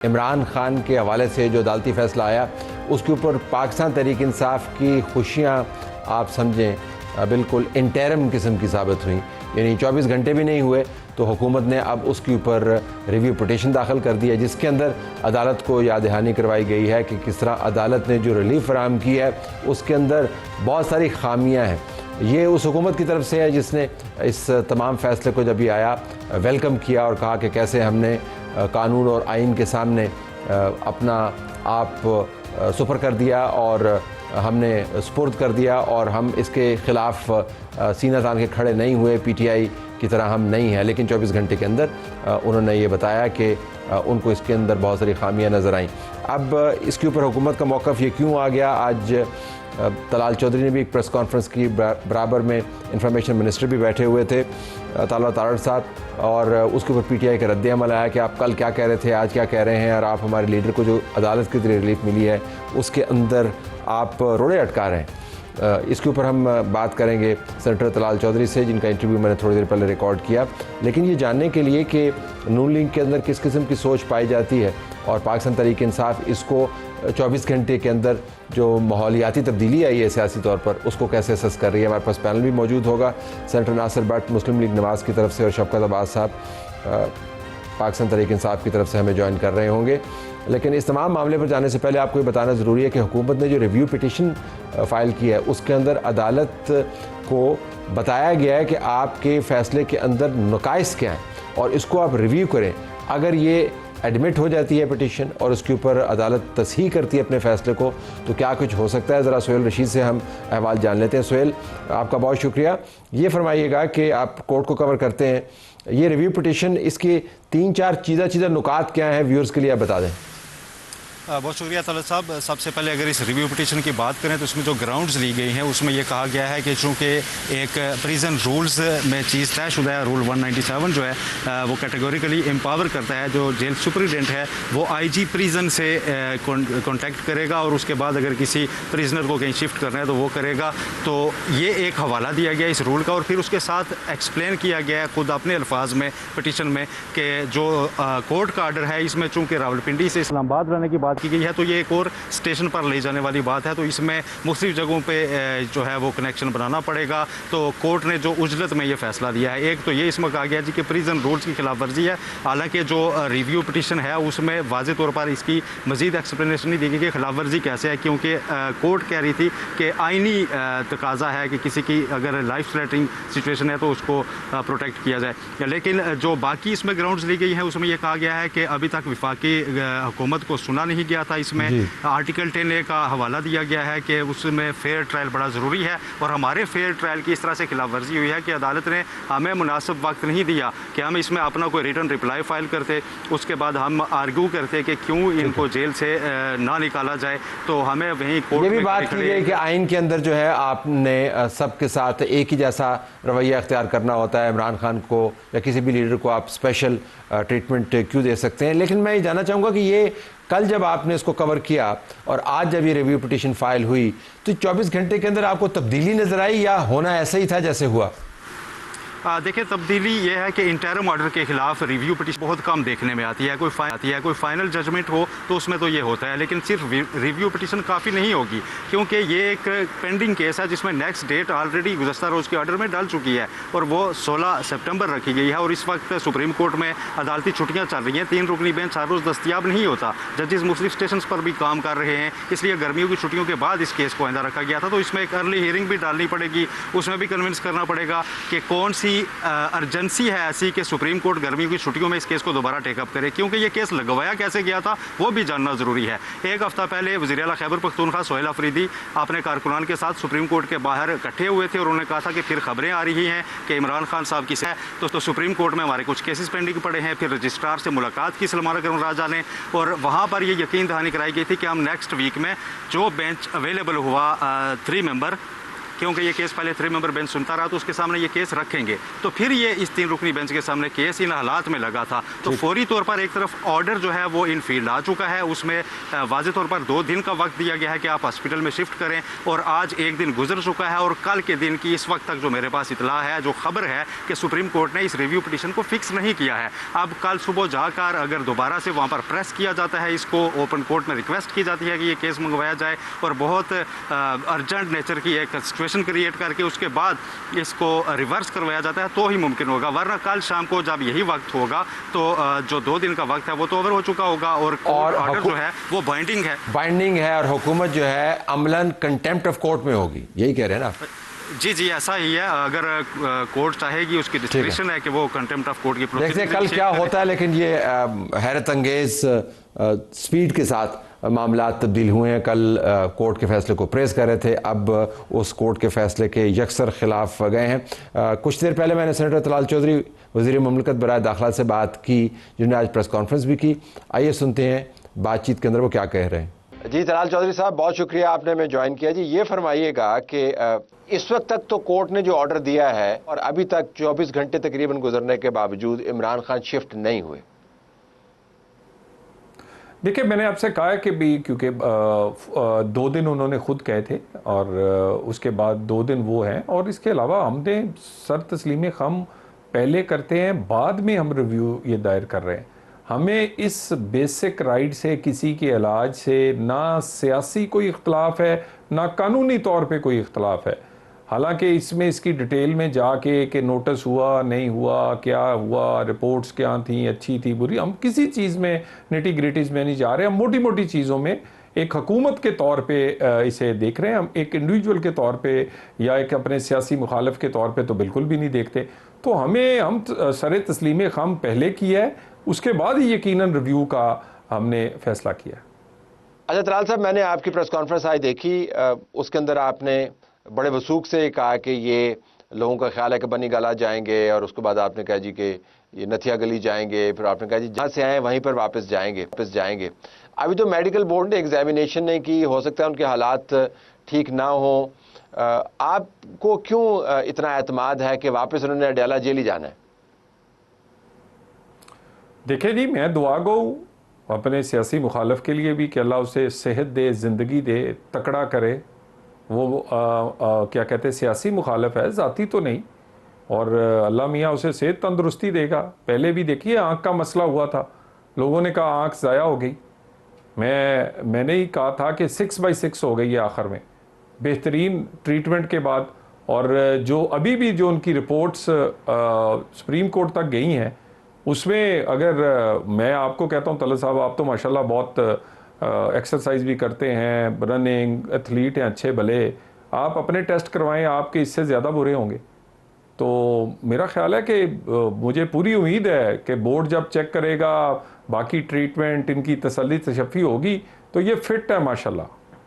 इमरान खान के हवाले से जो अदालती फ़ैसला आया उसके ऊपर पाकिस्तान तहरीक इंसाफ की खुशियाँ आप समझें बिल्कुल इंटरम किस्म की साबित हुई। यानी 24 घंटे भी नहीं हुए तो हुकूमत ने अब उसके ऊपर रिव्यू पिटीशन दाखिल कर दिया, जिसके अंदर अदालत को याद दहानी करवाई गई है कि किस तरह अदालत ने जो रिलीफ फराहम की है उसके अंदर बहुत सारी खामियाँ हैं। ये उस हुकूमत की तरफ से है जिसने इस तमाम फ़ैसले को जब ये आया वेलकम किया और कहा कि कैसे हमने कानून और आइन के सामने अपना आप सुपर कर दिया और हमने सुपुर्द कर दिया और हम इसके ख़िलाफ़ सीना तान के खड़े नहीं हुए, पीटीआई की तरह हम नहीं हैं। लेकिन 24 घंटे के अंदर उन्होंने ये बताया कि उनको इसके अंदर बहुत सारी खामियां नज़र आईं। अब इसके ऊपर हुकूमत का मौक़िफ़ ये क्यों आ गया? आज तलाल चौधरी ने भी एक प्रेस कॉन्फ्रेंस की, बराबर में इंफॉर्मेशन मिनिस्टर भी बैठे हुए थे ताला तारड़ साहब, और उसके ऊपर पीटीआई का रद्द अमल आया कि आप कल क्या कह रहे थे, आज क्या कह रहे हैं, और आप हमारे लीडर को जो अदालत के ज़रिए रिलीफ मिली है उसके अंदर आप रोड़े अटका रहे हैं। इसके ऊपर हम बात करेंगे सेनेटर तलाल चौधरी से, जिनका इंटरव्यू मैंने थोड़ी देर पहले रिकॉर्ड किया। लेकिन ये जानने के लिए कि नून लीग के अंदर किस किस्म की सोच पाई जाती है और पाकिस्तान तहरीक इंसाफ इसको 24 घंटे के अंदर जो माहौलियाती तब्दीली आई है सियासी तौर पर उसको कैसे असेस कर रही है। हमारे पास पैनल भी मौजूद होगा, सेनेटर नासिर भट्ट मुस्लिम लीग नवाज़ की तरफ से और शफकत अब्बास साहब पाकिस्तान तहरीक इंसाफ की तरफ से हमें ज्वाइन कर रहे होंगे। लेकिन इस तमाम मामले पर जाने से पहले आपको ये बताना ज़रूरी है कि हुकूमत ने जो रिव्यू पिटीशन फ़ाइल की है उसके अंदर अदालत को बताया गया है कि आपके फ़ैसले के अंदर नुकाइस क्या हैं और इसको आप रिव्यू करें। अगर ये एडमिट हो जाती है पिटीशन और उसके ऊपर अदालत तस्हीह करती है अपने फ़ैसले को तो क्या कुछ हो सकता है। ज़रा सोहेल रशीद से हम अहवाल जान लेते हैं। सोहेल, आपका बहुत शुक्रिया। ये फरमाइएगा कि आप कोर्ट को कवर करते हैं, ये रिव्यू पिटीशन, इसके 3-4 चीज़ा नुकात क्या हैं, व्यूअर्स के लिए आप बता दें। बहुत शुक्रिया तलत साहब। सबसे पहले अगर इस रिव्यू पिटीशन की बात करें तो उसमें जो ग्राउंड्स ली गई हैं उसमें यह कहा गया है कि चूँकि एक प्रिजन रूल्स में चीज़ तयशुदा है, रूल 197 जो है वो कैटेगोरिकली एम्पावर करता है जो जेल सुपरिटेंडेंट है वो आईजी प्रिजन से कॉन्टैक्ट करेगा और उसके बाद अगर किसी प्रिजनर को कहीं शिफ्ट करना है तो वो करेगा। तो ये एक हवाला दिया गया इस रूल का और फिर उसके साथ एक्सप्लेन किया गया है खुद अपने अल्फाज में पिटीशन में कि जो कोर्ट का आर्डर है इसमें चूँकि रावलपिंडी से इस्लामाबाद रहने की बात की गई है तो ये एक और स्टेशन पर ले जाने वाली बात है, तो इसमें मुख्तलिफ जगहों पे जो है वो कनेक्शन बनाना पड़ेगा। तो कोर्ट ने जो उजलत में ये फैसला दिया है, एक तो ये इसमें कहा गया जी कि प्रिजन रूल्स की खिलाफ वर्जी है। हालांकि जो रिव्यू पिटीशन है उसमें वाज़ेह तौर पर इसकी मजीद एक्सप्लेनेशन नहीं दी गई कि खिलाफ वर्जी कैसे है, क्योंकि कोर्ट कह रही थी कि आइनी तकाजा है कि किसी की अगर लाइफ थ्रेटनिंग सिचुएशन है तो उसको प्रोटेक्ट किया जाए। लेकिन जो बाकी इसमें ग्राउंड्स ली गई हैं उसमें यह कहा गया है कि अभी तक वफाकी हुकूमत को सुना नहीं गया था। इसमें आर्टिकल 10A का हवाला दिया गया है कि उसमें फेयर ट्रायल बड़ा ज़रूरी है और हमारे फेयर ट्रायल की इस तरह से खिलाफ वर्जी हुई है कि अदालत ने हमें मुनासिब वक्त नहीं दिया कि हम इसमें अपना कोई रिटर्न रिप्लाई फाइल करते, उसके बाद हम आर्ग्यू करते कि क्यों इनको जेल से ना निकाला जाए। तो हमें वहीं कोर्ट ये भी बात की गई कि आइन के अंदर जो है आपने सबके साथ एक ही जैसा रवैया अख्तियार करना होता है, इमरान खान को या किसी भी लीडर को आप स्पेशल ट्रीटमेंट क्यों दे सकते हैं। लेकिन मैं ये जानना चाहूँगा कि ये कल जब आपने इसको कवर किया और आज जब ये रिव्यू पिटीशन फाइल हुई तो 24 घंटे के अंदर आपको तब्दीली नजर आई या होना ऐसा ही था जैसे हुआ? देखिए, तब्दीली ये है कि इंटरम ऑर्डर के खिलाफ रिव्यू पिटीशन बहुत कम देखने में आती है। कोई फाइनल जजमेंट हो तो उसमें तो ये होता है, लेकिन सिर्फ रिव्यू पिटीशन काफ़ी नहीं होगी क्योंकि ये एक पेंडिंग केस है जिसमें नेक्स्ट डेट ऑलरेडी गुज़श्ता रोज़ के ऑर्डर में डाल चुकी है और वो 16 सितंबर रखी गई है। और इस वक्त सुप्रीम कोर्ट में अदालती छुट्टियाँ चल रही हैं, 3 रुकनी बेंच हर रोज़ दस्तियाब नहीं होता, जजेस मुख्तलिफ स्टेशन पर भी काम कर रहे हैं, इसलिए गर्मियों की छुट्टियों के बाद इस केस को आइंदा रखा गया था। तो इसमें एक अर्ली हियरिंग भी डालनी पड़ेगी, उसमें भी कन्विंस करना पड़ेगा कि कौन सी अर्जेंसी है ऐसी कि सुप्रीम कोर्ट गर्मियों की छुट्टियों में इस केस को दोबारा टेकअप करे, क्योंकि ये केस लगवाया कैसे गया था वो भी जानना ज़रूरी है। एक हफ्ता पहले वज़ीर आला खैबर पख्तूनख्वा सोहेल अफरीदी अपने कारकुनान के साथ सुप्रीम कोर्ट के बाहर इकट्ठे हुए थे और उन्होंने कहा था कि फिर खबरें आ रही हैं कि इमरान खान साहब की है तो सुप्रीम कोर्ट में हमारे कुछ केसेस पेंडिंग पड़े हैं। फिर रजिस्ट्रार से मुलाकात की सलमान अकरम राजा ने और वहाँ पर ये यकीन दहानी कराई गई थी कि हम नेक्स्ट वीक में जो बेंच अवेलेबल हुआ 3 मेंबर क्योंकि ये केस पहले 3 मेंबर बेंच सुनता रहा, तो उसके सामने ये केस रखेंगे, तो फिर ये इस 3 रुकनी बेंच के सामने केस इन हालात में लगा था। तो फौरी तौर पर एक तरफ ऑर्डर जो है वो इन फील्ड आ चुका है, उसमें वाज़ेह तौर पर 2 दिन का वक्त दिया गया है कि आप हॉस्पिटल में शिफ्ट करें, और आज 1 दिन गुजर चुका है, और कल के दिन की इस वक्त तक जो मेरे पास इतला है, जो खबर है कि सुप्रीम कोर्ट ने इस रिव्यू पिटीशन को फिक्स नहीं किया है। अब कल सुबह जाकर अगर दोबारा से वहाँ पर प्रेस किया जाता है, इसको ओपन कोर्ट में रिक्वेस्ट की जाती है कि ये केस मंगवाया जाए, और बहुत अर्जेंट नेचर की एक सिचुएशन क्रिएट करके उसके बाद इसको रिवर्स करवाया जाता है, तो ही मुमकिन होगा। वरना कल शाम को जब यही वक्त होगा तो जो 2 दिन का वक्त है वो तो ओवर हो चुका होगा, और ऑर्डर जो है वो बाइंडिंग है और हुकूमत जो है अमलन कंटेम्प्ट ऑफ कोर्ट में होगी, यही कह रहे हैं ना? जी ऐसा ही है। अगर कोर्ट चाहेगी, उसकी डिस्क्रिप्शन है कि वो कंटेम्प्ट ऑफ कोर्ट की देखते हैं कल क्या होता है। लेकिन ये हैरत अंगेज स्पीड के साथ मामला तब्दील हुए हैं। कल कोर्ट के फैसले को प्रेस कर रहे थे, अब उस कोर्ट के फैसले के यकसर खिलाफ गए हैं। कुछ देर पहले मैंने सेनेटर तलाल चौधरी वज़ीर मुमलिकत बराए दाखिला से बात की, जिन्होंने आज प्रेस कॉन्फ्रेंस भी की। आइए सुनते हैं बातचीत के अंदर वो क्या कह रहे हैं। जी तलाल चौधरी साहब, बहुत शुक्रिया आपने हमें ज्वाइन किया। जी ये फरमाइएगा कि इस वक्त तक तो कोर्ट ने जो ऑर्डर दिया है और अभी तक 24 घंटे तकरीबन गुजरने के बावजूद इमरान खान शिफ्ट नहीं हुए। देखिए, मैंने आपसे कहा है कि भी क्योंकि 2 दिन उन्होंने खुद कहे थे, और उसके बाद 2 दिन वो हैं, और इसके अलावा हमने सर तस्लीम ख़म पहले करते हैं, बाद में हम रिव्यू ये दायर कर रहे हैं। हमें इस बेसिक राइट से, किसी के इलाज से ना सियासी कोई इख्तलाफ है, ना कानूनी तौर पे कोई इख्तलाफ है। हालांकि इसमें इसकी डिटेल में जाके कि नोटिस हुआ नहीं हुआ, क्या हुआ, रिपोर्ट्स क्या थी, अच्छी थी बुरी, हम किसी चीज़ में निटी ग्रिटीज़ में नहीं जा रहे। हम मोटी मोटी चीज़ों में एक हुकूमत के तौर पे इसे देख रहे हैं। हम एक इंडिविजुअल के तौर पे या एक अपने सियासी मुखालिफ के तौर पे तो बिल्कुल भी नहीं देखते। तो हम सर तस्लीम ख़म पहले किया है, उसके बाद ही यकीनन रिव्यू का हमने फैसला किया। अच्छा तलाल साहब, मैंने आपकी प्रेस कॉन्फ्रेंस आज देखी, उसके अंदर आपने बड़े वसूख से कहा कि ये लोगों का ख्याल है कि बनी गाला जाएंगे, और उसके बाद आपने कहा जी कि ये नथिया गली जाएंगे, फिर आपने कहा जी जहाँ से आए वहीं पर वापस जाएंगे। अभी तो मेडिकल बोर्ड ने एग्जामिनेशन नहीं की, हो सकता है उनके हालात ठीक ना हो। आपको क्यों इतना एतमाद है कि वापस उन्होंने अडयाला जेल ही जाना है? देखिए जी, मैं दुआ गो अपने सियासी मुखालिफ के लिए भी कि अल्लाह उसे सेहत दे, ज़िंदगी दे, तकड़ा करे। वो क्या कहते हैं, सियासी मुखालिफ है, ज़ाती तो नहीं, और अल्लाह मियाँ उसे सेहत तंदुरुस्ती देगा। पहले भी देखिए आँख का मसला हुआ था, लोगों ने कहा आँख ज़ाया हो गई। मैंने ही कहा था कि 6/6 हो गई है आखिर में, बेहतरीन ट्रीटमेंट के बाद। और जो अभी भी जो उनकी रिपोर्ट्स सुप्रीम कोर्ट तक गई हैं, उसमें अगर मैं आपको कहता हूँ तलत साहब, आप तो माशाल्लाह बहुत एक्सरसाइज भी करते हैं, रनिंग एथलीट हैं अच्छे भले, आप अपने टेस्ट करवाएं, आपके इससे ज़्यादा बुरे होंगे। तो मेरा ख्याल है कि मुझे पूरी उम्मीद है कि बोर्ड जब चेक करेगा, बाकी ट्रीटमेंट इनकी तसल्ली तशफ़ी होगी, तो ये फिट है माशाल्लाह।